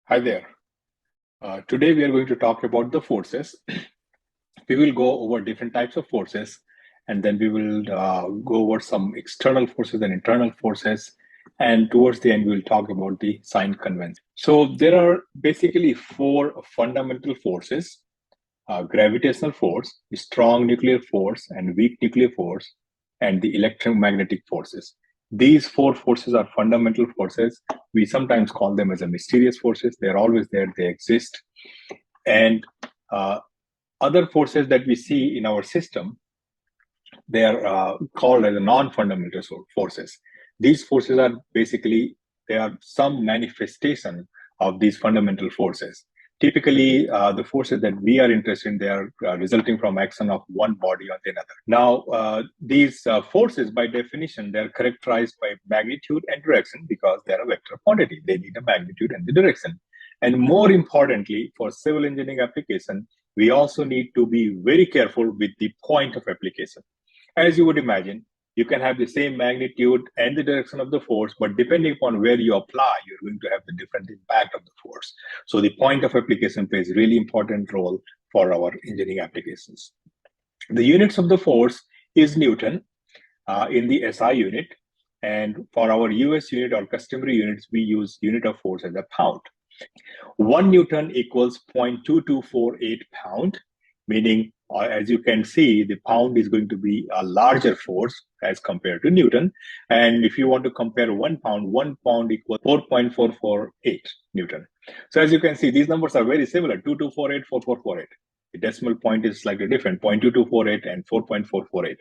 Hi there. Today we are going to talk about the forces. We will go over different types of forces, and then we will go over some external forces and internal forces. And towards the end, we will talk about the sign convention. So there are basically four fundamental forces: gravitational force, strong nuclear force, and weak nuclear force, and the electromagnetic forces. These four forces are fundamental forces. We sometimes call them as a mysterious forces. They're always there, they exist. And other forces that we see in our system, they are called as non-fundamental forces. These forces are basically, they are some manifestation of these fundamental forces. Typically, the forces that we are interested in, they are resulting from action of one body on the another. Now, these forces, by definition, they are characterized by magnitude and direction because they are a vector quantity. They need a magnitude and the direction. And more importantly, for civil engineering application, we also need to be very careful with the point of application. As you would imagine, you can have the same magnitude and the direction of the force, but depending upon where you apply, you're going to have the different impact of the force. So the point of application plays a really important role for our engineering applications. The units of the force is Newton in the SI unit. And for our US unit or customary units, we use unit of force as a pound. 1 Newton equals 0.2248 pound, meaning as you can see, the pound is going to be a larger force as compared to Newton. And if you want to compare 1 pound equals 4.448 Newton. So as you can see, these numbers are very similar, 2248, 4448. The decimal point is slightly different, 0.2248 and 4.448.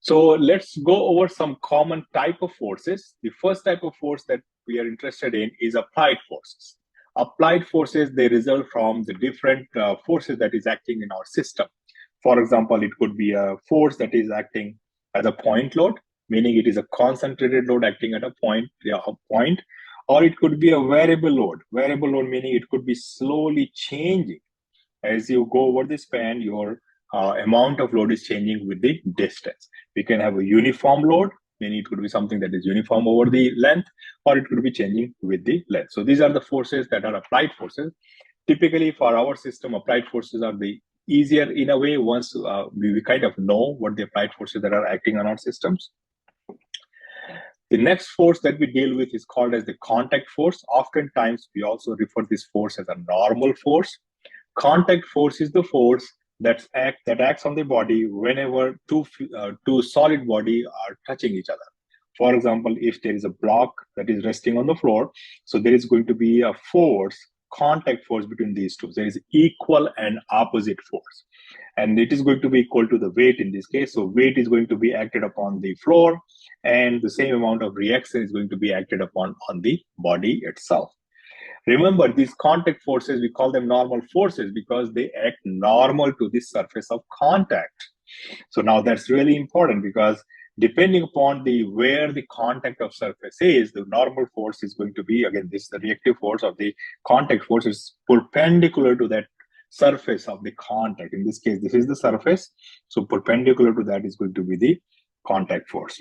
So let's go over some common type of forces. The first type of force that we are interested in is applied forces. Applied forces, they result from the different forces that is acting in our system. For example, it could be a force that is acting as a point load, meaning it is a concentrated load acting at a point, or it could be a variable load. Variable load meaning it could be slowly changing. As you go over the span, your amount of load is changing with the distance. We can have a uniform load, meaning it could be something that is uniform over the length, or it could be changing with the length. So these are the forces that are applied forces. Typically for our system, applied forces are the easier in a way once we kind of know what the applied forces that are acting on our systems. The next force that we deal with is called as the contact force. Oftentimes, we also refer this force as a normal force. Contact force is the force that acts on the body whenever two solid body are touching each other. For example, if there is a block that is resting on the floor, so there is going to be a force, contact force between these two. There is equal and opposite force. And it is going to be equal to the weight in this case. So weight is going to be acted upon the floor, and the same amount of reaction is going to be acted upon on the body itself. Remember, these contact forces, we call them normal forces because they act normal to the surface of contact. So now that's really important because depending upon where the contact of surface is, the normal force is going to be, again, this is the reactive force of the contact force is perpendicular to that surface of the contact. In this case, this is the surface. So perpendicular to that is going to be the contact force.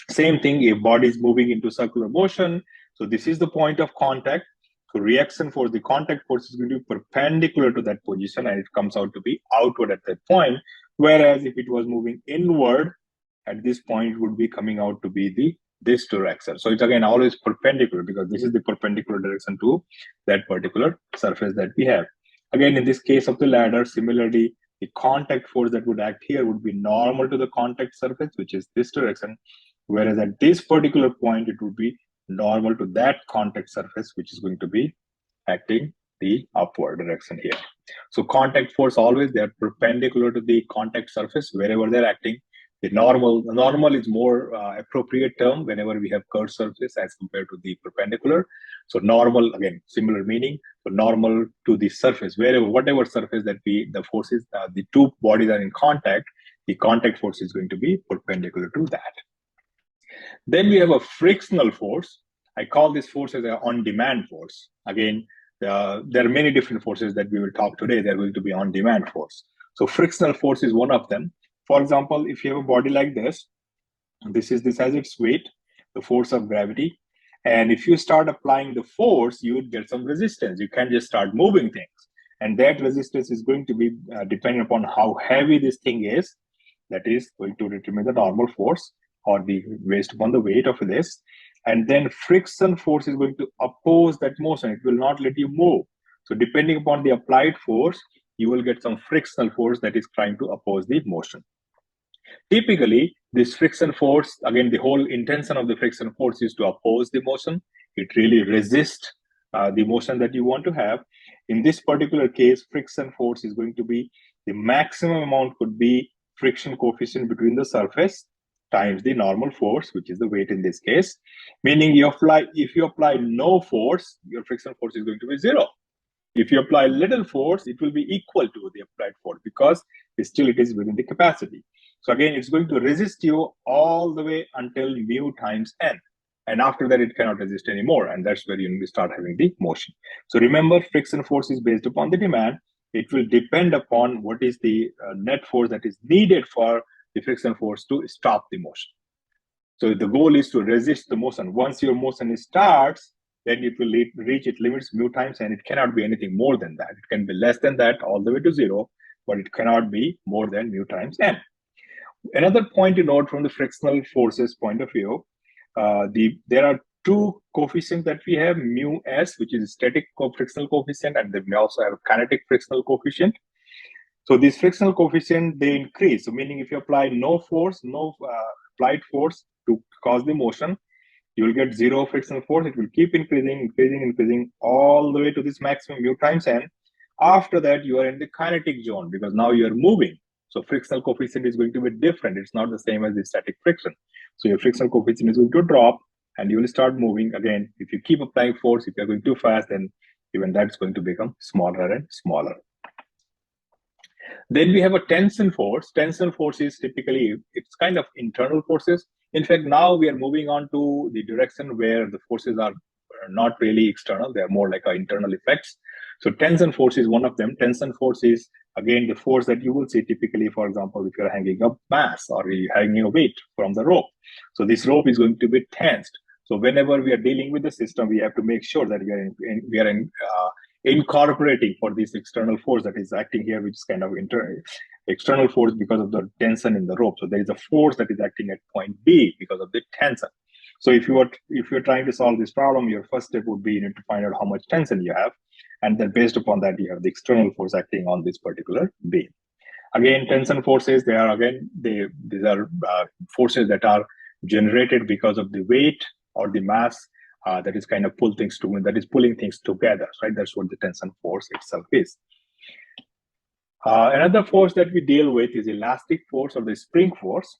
Same thing if body is moving into circular motion. So this is the point of contact. So reaction force, the contact force is going to be perpendicular to that position and it comes out to be outward at that point. Whereas if it was moving inward at this point, it would be coming out to be this direction. So it's again always perpendicular because this is the perpendicular direction to that particular surface that we have. Again, in this case of the ladder, similarly, the contact force that would act here would be normal to the contact surface, which is this direction. Whereas at this particular point, it would be normal to that contact surface, which is going to be acting the upward direction here. So contact force always, they're perpendicular to the contact surface wherever they're acting. The normal is more appropriate term whenever we have curved surface as compared to the perpendicular. So normal, again, similar meaning. So normal to the surface, whatever surface that the forces, the two bodies are in contact, the contact force is going to be perpendicular to that. Then we have a frictional force. I call this force as an on-demand force. Again, there are many different forces that we will talk today. They're going to be on-demand force. So frictional force is one of them. For example, if you have a body like this has its weight, the force of gravity, And if you start applying the force, you would get some resistance. You can't just start moving things. And that resistance is going to be depending upon how heavy this thing is. That is going to determine the normal force or the based upon the weight of this. And then friction force is going to oppose that motion. It will not let you move. So depending upon the applied force, you will get some frictional force that is trying to oppose the motion. Typically, this friction force, again, the whole intention of the friction force is to oppose the motion. It really resists the motion that you want to have. In this particular case, friction force is going to be the maximum amount could be friction coefficient between the surface times the normal force, which is the weight in this case. Meaning if you apply no force, your friction force is going to be 0. If you apply little force, it will be equal to the applied force because still it is within the capacity. So again, it's going to resist you all the way until mu times n. And after that, it cannot resist anymore. And that's where you start having the motion. So remember, friction force is based upon the demand. It will depend upon what is the net force that is needed for the friction force to stop the motion. So the goal is to resist the motion. Once your motion starts, then it will reach its limits mu times, and it cannot be anything more than that. It can be less than that all the way to 0, but it cannot be more than mu times n. Another point to note from the frictional forces point of view, there are two coefficients that we have, mu s, which is static frictional coefficient, and then we also have kinetic frictional coefficient. So these frictional coefficient, they increase. So meaning if you apply no force, no applied force to cause the motion, you will get 0 frictional force. It will keep increasing all the way to this maximum mu times n. After that, you are in the kinetic zone because now you are moving. So frictional coefficient is going to be different. It's not the same as the static friction. So your frictional coefficient is going to drop and you will start moving again. If you keep applying force, if you're going too fast, then even that's going to become smaller and smaller. Then we have a tension force. Tension force is typically, it's kind of internal forces. In fact, now we are moving on to the direction where the forces are not really external. They are more like internal effects. So tension force is one of them. Tension force is, again, the force that you will see typically, for example, if you're hanging up mass or you're hanging a weight from the rope. So this rope is going to be tensed. So whenever we are dealing with the system, we have to make sure that we are incorporating for this external force that is acting here, which is kind of external force because of the tension in the rope. So there is a force that is acting at point B because of the tension. So if you're trying to solve this problem, your first step would be you need to find out how much tension you have, and then based upon that, you have the external force acting on this particular beam. Again, tension forces, these are forces that are generated because of the weight or the mass that is kind of pulling things together, right? That's what the tension force itself is. Another force that we deal with is elastic force or the spring force,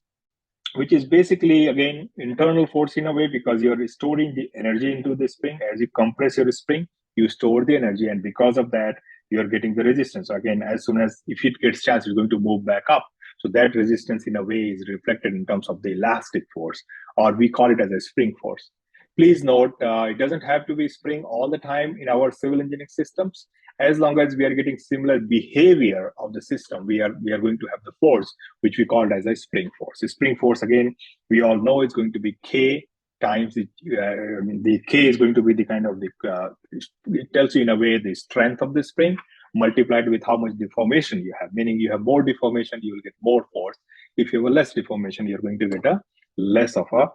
which is basically, again, internal force in a way because you're storing the energy into the spring. As you compress your spring, you store the energy, and because of that, you're getting the resistance. So again, as soon as if it gets charged, it's going to move back up. So that resistance in a way is reflected in terms of the elastic force, or we call it as a spring force. Please note, it doesn't have to be spring all the time in our civil engineering systems. As long as we are getting similar behavior of the system, we are going to have the force, which we called as a spring force. The spring force, again, we all know it's going to be K times the K is going to be the kind of it tells you in a way the strength of the spring multiplied with how much deformation you have. Meaning you have more deformation, you will get more force. If you have a less deformation, you're going to get a less of a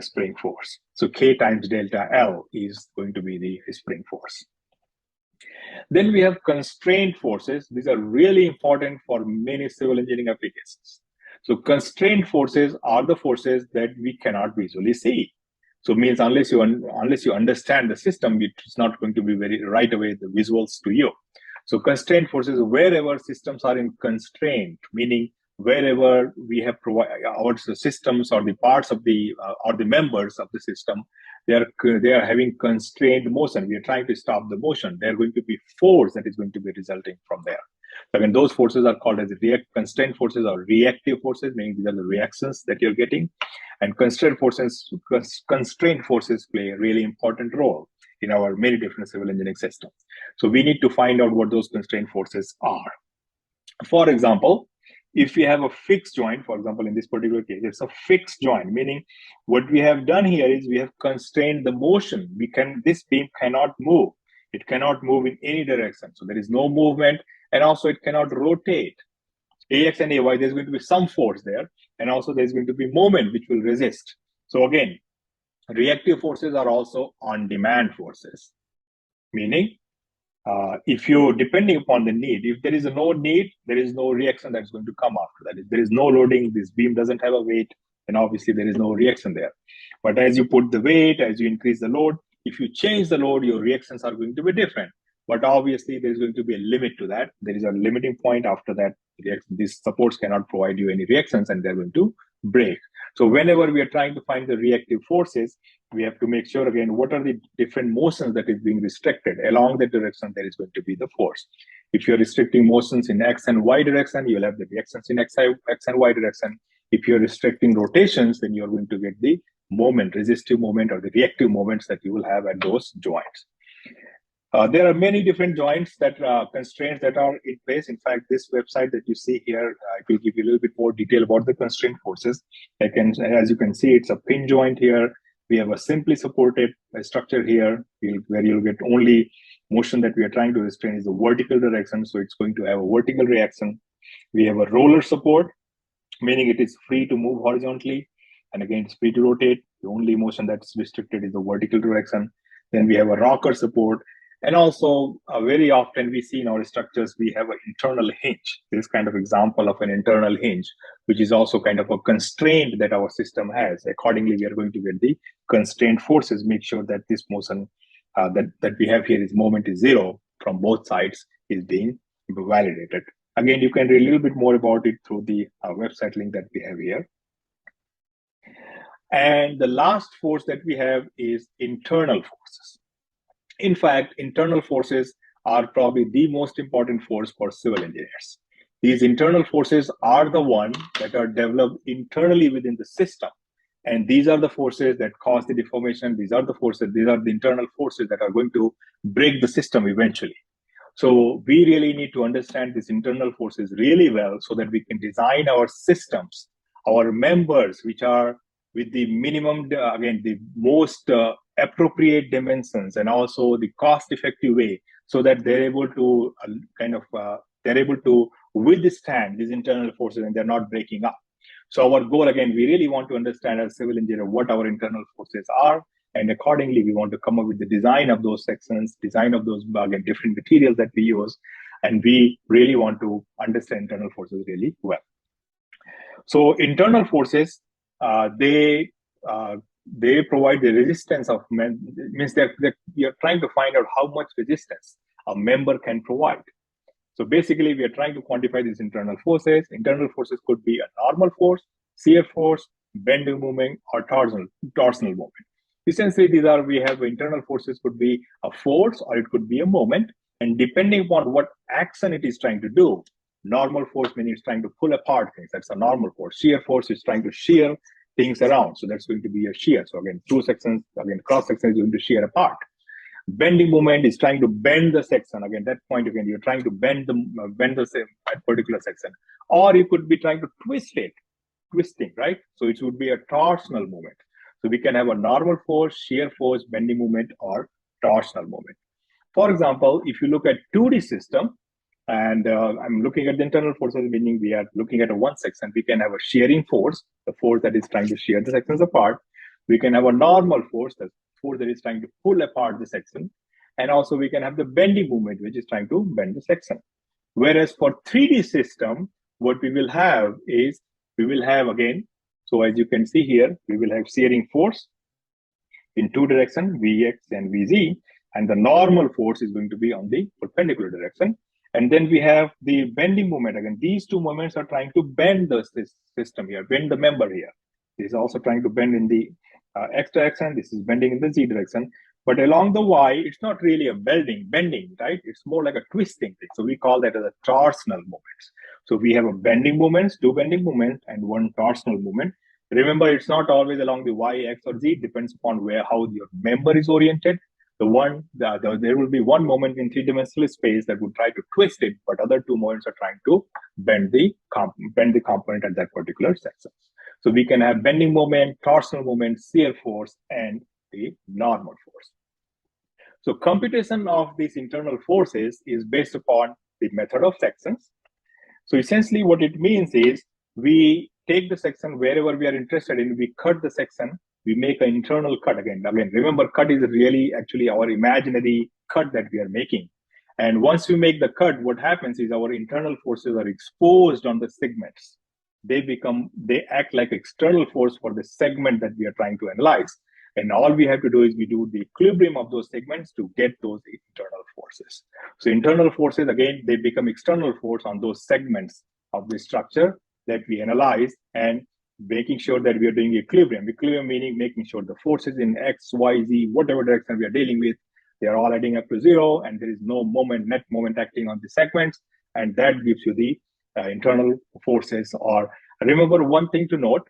spring force. So K times delta L is going to be the spring force. Then we have constraint forces. These are really important for many civil engineering applications. So constraint forces are the forces that we cannot visually see. So it means unless you understand the system, it's not going to be very right away the visuals to you. So constraint forces, wherever systems are in constraint, meaning wherever we have provided our systems or the parts of the or the members of the system, they are having constrained motion. We are trying to stop the motion. There are going to be force that is going to be resulting from there. So again, those forces are called as constraint forces or reactive forces, meaning these are the reactions that you're getting. And constraint forces play a really important role in our many different civil engineering systems. So we need to find out what those constraint forces are. For example, If we have a fixed joint, for example, in this particular case, it's a fixed joint, meaning what we have done here is we have constrained the motion. This beam cannot move. It cannot move in any direction. So there is no movement, and also it cannot rotate. AX and AY, there's going to be some force there, and also there's going to be moment which will resist. So again, reactive forces are also on-demand forces, meaning if you, depending upon the need, if there is no need, there is no reaction that's going to come after that. If there is no loading, this beam doesn't have a weight, then obviously there is no reaction there. But as you put the weight, as you increase the load, if you change the load, your reactions are going to be different. But obviously there's going to be a limit to that. There is a limiting point. After that, these supports cannot provide you any reactions and they're going to break. So whenever we are trying to find the reactive forces, we have to make sure again, what are the different motions that is being restricted? Along the direction, there is going to be the force. If you're restricting motions in X and Y direction, you'll have the reactions in X and Y direction. If you're restricting rotations, then you're going to get the moment, resistive moment or the reactive moments that you will have at those joints. There are many different joints that constraints that are in place. In fact, this website that you see here, it will give you a little bit more detail about the constraint forces. As you can see, it's a pin joint here. We have a simply supported structure here, where you'll get only motion that we are trying to restrain is the vertical direction. So it's going to have a vertical reaction. We have a roller support, meaning it is free to move horizontally. And again, it's free to rotate. The only motion that's restricted is the vertical direction. Then we have a rocker support. And also, very often we see in our structures, we have an internal hinge. This kind of example of an internal hinge, which is also kind of a constraint that our system has. Accordingly, we are going to get the constraint forces, make sure that this motion that we have here is moment is zero from both sides is being validated. Again, you can read a little bit more about it through the website link that we have here. And the last force that we have is internal forces. In fact, internal forces are probably the most important force for civil engineers. These internal forces are the ones that are developed internally within the system. And these are the forces that cause the deformation. These are the internal forces that are going to break the system eventually. So we really need to understand these internal forces really well so that we can design our systems, our members, which are with the minimum, again, the most appropriate dimensions and also the cost-effective way, so that they're able to they're able to withstand these internal forces and they're not breaking up. So our goal, again, we really want to understand as civil engineer what our internal forces are, and accordingly, we want to come up with the design of those sections, design of those again, different materials that we use, and we really want to understand internal forces really well. So internal forces, they provide the resistance of means that you're trying to find out how much resistance a member can provide. So basically, we are trying to quantify these internal forces. Internal forces could be a normal force, shear force, bending moment, or torsional moment. Essentially, we have internal forces could be a force or it could be a moment, and depending upon what action it is trying to do. Normal force meaning it's trying to pull apart things. That's a normal force. Shear force is trying to shear things around. So that's going to be a shear. So again, two sections, again, cross section is going to shear apart. Bending moment is trying to bend the section. Again, that point again, you're trying to bend the same particular section, or you could be trying to twist it, twisting, right? So it would be a torsional moment. So we can have a normal force, shear force, bending moment, or torsional moment. For example, if you look at 2D system, and I'm looking at the internal forces, meaning we are looking at a one section. We can have a shearing force, the force that is trying to shear the sections apart. We can have a normal force, the force that is trying to pull apart the section. And also we can have the bending moment, which is trying to bend the section. Whereas for 3D system, what we will have is, we will have again, so as you can see here, we will have shearing force in two directions, Vx and Vz, and the normal force is going to be on the perpendicular direction. And then we have the bending moment. Again, these two moments are trying to bend this system here, bend the member here. This is also trying to bend in the X direction. This is bending in the Z direction. But along the Y, it's not really a bending, right? It's more like a twisting thing. So we call that as a torsional moments. So we have a bending moments, two bending moments, and one torsional moment. Remember, it's not always along the Y, X, or Z. It depends upon how your member is oriented. there will be one moment in three-dimensional space that would try to twist it, but other two moments are trying to bend the component at that particular section. So we can have bending moment, torsional moment, shear force, and the normal force. So computation of these internal forces is based upon the method of sections. So essentially what it means is we take the section wherever we are interested in, we cut the section, we make an internal cut again. Remember, cut is really actually our imaginary cut that we are making. And once we make the cut, what happens is our internal forces are exposed on the segments. They act like external force for the segment that we are trying to analyze. And all we have to do is we do the equilibrium of those segments to get those internal forces. So internal forces, again, they become external force on those segments of the structure that we analyze, and making sure that we are doing equilibrium. Equilibrium meaning making sure the forces in X, Y, Z, whatever direction we are dealing with, they are all adding up to zero, and there is no net moment acting on the segments, and that gives you the internal forces. Or remember one thing to note,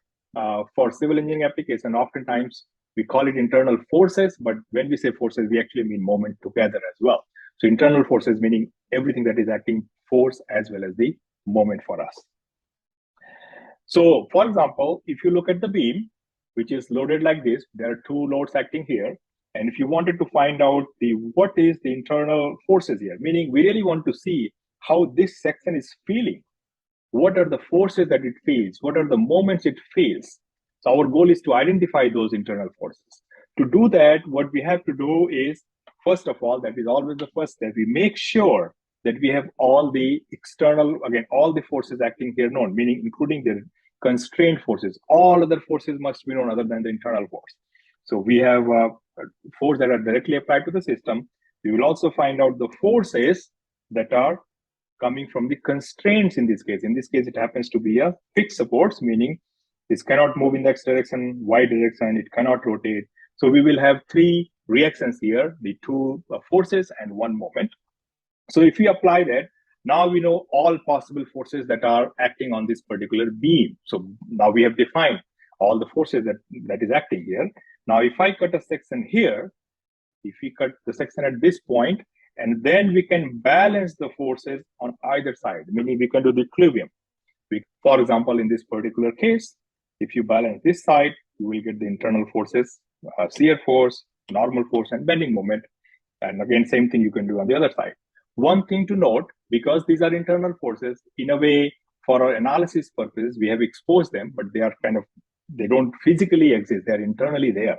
for civil engineering application, oftentimes we call it internal forces, but when we say forces, we actually mean moment together as well. So internal forces meaning everything that is acting force as well as the moment for us. So for example, if you look at the beam, which is loaded like this, there are two loads acting here. And if you wanted to find out what is the internal forces here, meaning we really want to see how this section is feeling. What are the forces that it feels? What are the moments it feels? So our goal is to identify those internal forces. To do that, what we have to do is, first of all, that is always the first step, we make sure that we have all the external, again, all the forces acting here known, meaning including the constraint forces. All other forces must be known other than the internal force. So we have forces that are directly applied to the system. We will also find out the forces that are coming from the constraints in this case. In this case, it happens to be a fixed supports, meaning this cannot move in the X direction, Y direction, it cannot rotate. So we will have three reactions here, the two forces and one moment. So if we apply that, now we know all possible forces that are acting on this particular beam. So now we have defined all the forces that is acting here. Now, if I cut a section here, if we cut the section at this point, and then we can balance the forces on either side, meaning we can do the equilibrium. For example, in this particular case, if you balance this side, you will get the internal forces, shear force, normal force, and bending moment. And again, same thing you can do on the other side. One thing to note, because these are internal forces, in a way, for our analysis purposes, we have exposed them, but they are they don't physically exist. They're internally there.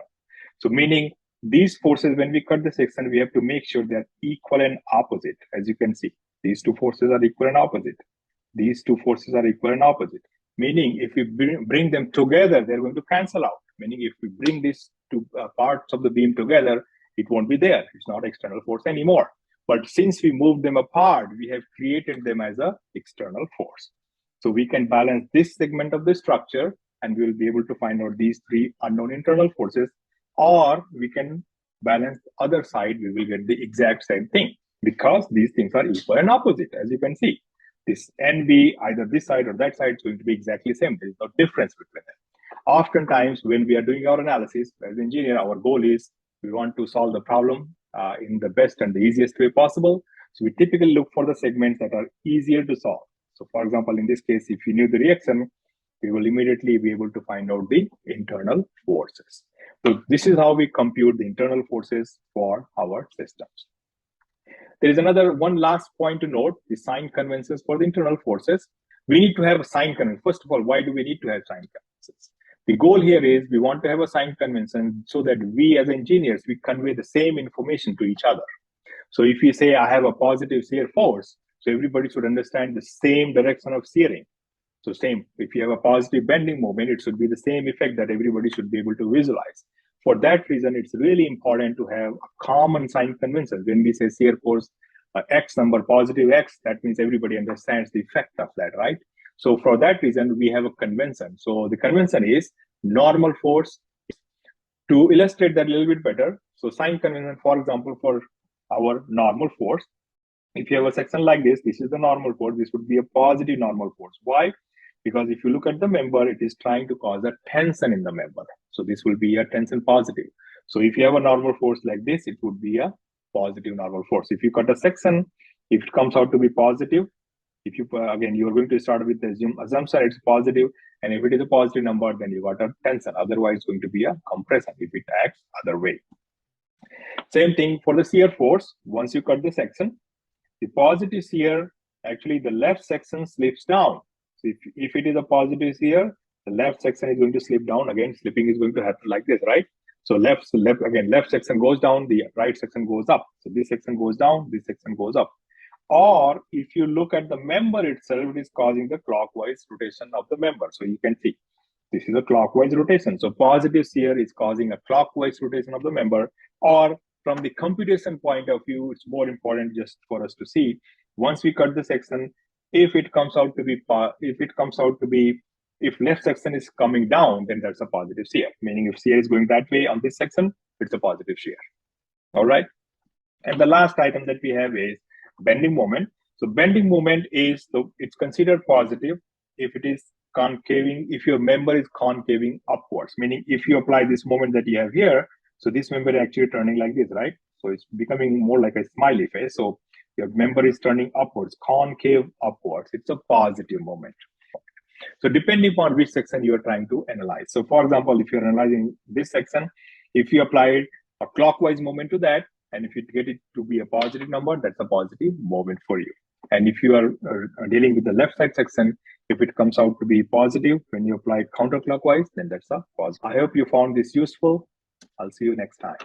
So meaning these forces, when we cut the section, we have to make sure they're equal and opposite. As you can see, these two forces are equal and opposite. These two forces are equal and opposite. Meaning if we bring them together, they're going to cancel out. Meaning if we bring these two parts of the beam together, it won't be there. It's not external force anymore. But since we moved them apart, we have created them as an external force. So we can balance this segment of the structure, and we will be able to find out these three unknown internal forces, or we can balance the other side, we will get the exact same thing, because these things are equal and opposite. As you can see, this NB, either this side or that side, is going to be exactly the same. There is no difference between them. Oftentimes, when we are doing our analysis, as an engineer, our goal is we want to solve the problem in the best and the easiest way possible. So we typically look for the segments that are easier to solve. So for example, in this case, if you knew the reaction, we will immediately be able to find out the internal forces. So this is how we compute the internal forces for our systems. There is one last point to note, the sign conventions for the internal forces. We need to have a sign convention. First of all, why do we need to have sign conventions? The goal here is we want to have a sign convention so that we as engineers, we convey the same information to each other. So if we say I have a positive shear force, so everybody should understand the same direction of shearing. So same, if you have a positive bending moment, it should be the same effect that everybody should be able to visualize. For that reason, it's really important to have a common sign convention. When we say shear force X number, positive X, that means everybody understands the effect of that, right? So for that reason, we have a convention. So the convention is normal force. To illustrate that a little bit better, so sign convention, for example, for our normal force, if you have a section like this is the normal force, this would be a positive normal force. Why? Because if you look at the member, it is trying to cause a tension in the member. So this will be a tension positive. So if you have a normal force like this, it would be a positive normal force. If you cut a section, if it comes out to be positive, if you again, you are going to start with the assumption it's positive, and if it is a positive number, then you got a tension. Otherwise, it's going to be a compression if it acts other way. Same thing for the shear force. Once you cut the section, the positive shear, actually the left section slips down. So if it is a positive shear, the left section is going to slip down. Again, slipping is going to happen like this, right? So left section goes down, the right section goes up. So this section goes down, this section goes up. Or if you look at the member itself, it is causing the clockwise rotation of the member. So you can see this is a clockwise rotation. So positive shear is causing a clockwise rotation of the member. Or from the computation point of view, it's more important just for us to see, once we cut the section, if it comes out to be, if left section is coming down, then that's a positive shear. Meaning if shear is going that way on this section, it's a positive shear. All right. And the last item that we have is bending moment. So bending moment is, it's considered positive if it is concaving, if your member is concaving upwards, meaning if you apply this moment that you have here, so this member is actually turning like this, right? So it's becoming more like a smiley face. So your member is turning upwards, concave upwards. It's a positive moment. So depending upon which section you are trying to analyze. So for example, if you're analyzing this section, if you apply a clockwise moment to that, and if you get it to be a positive number, that's a positive moment for you. And if you are dealing with the left side section, if it comes out to be positive when you apply counterclockwise, then that's a positive. I hope you found this useful. I'll see you next time.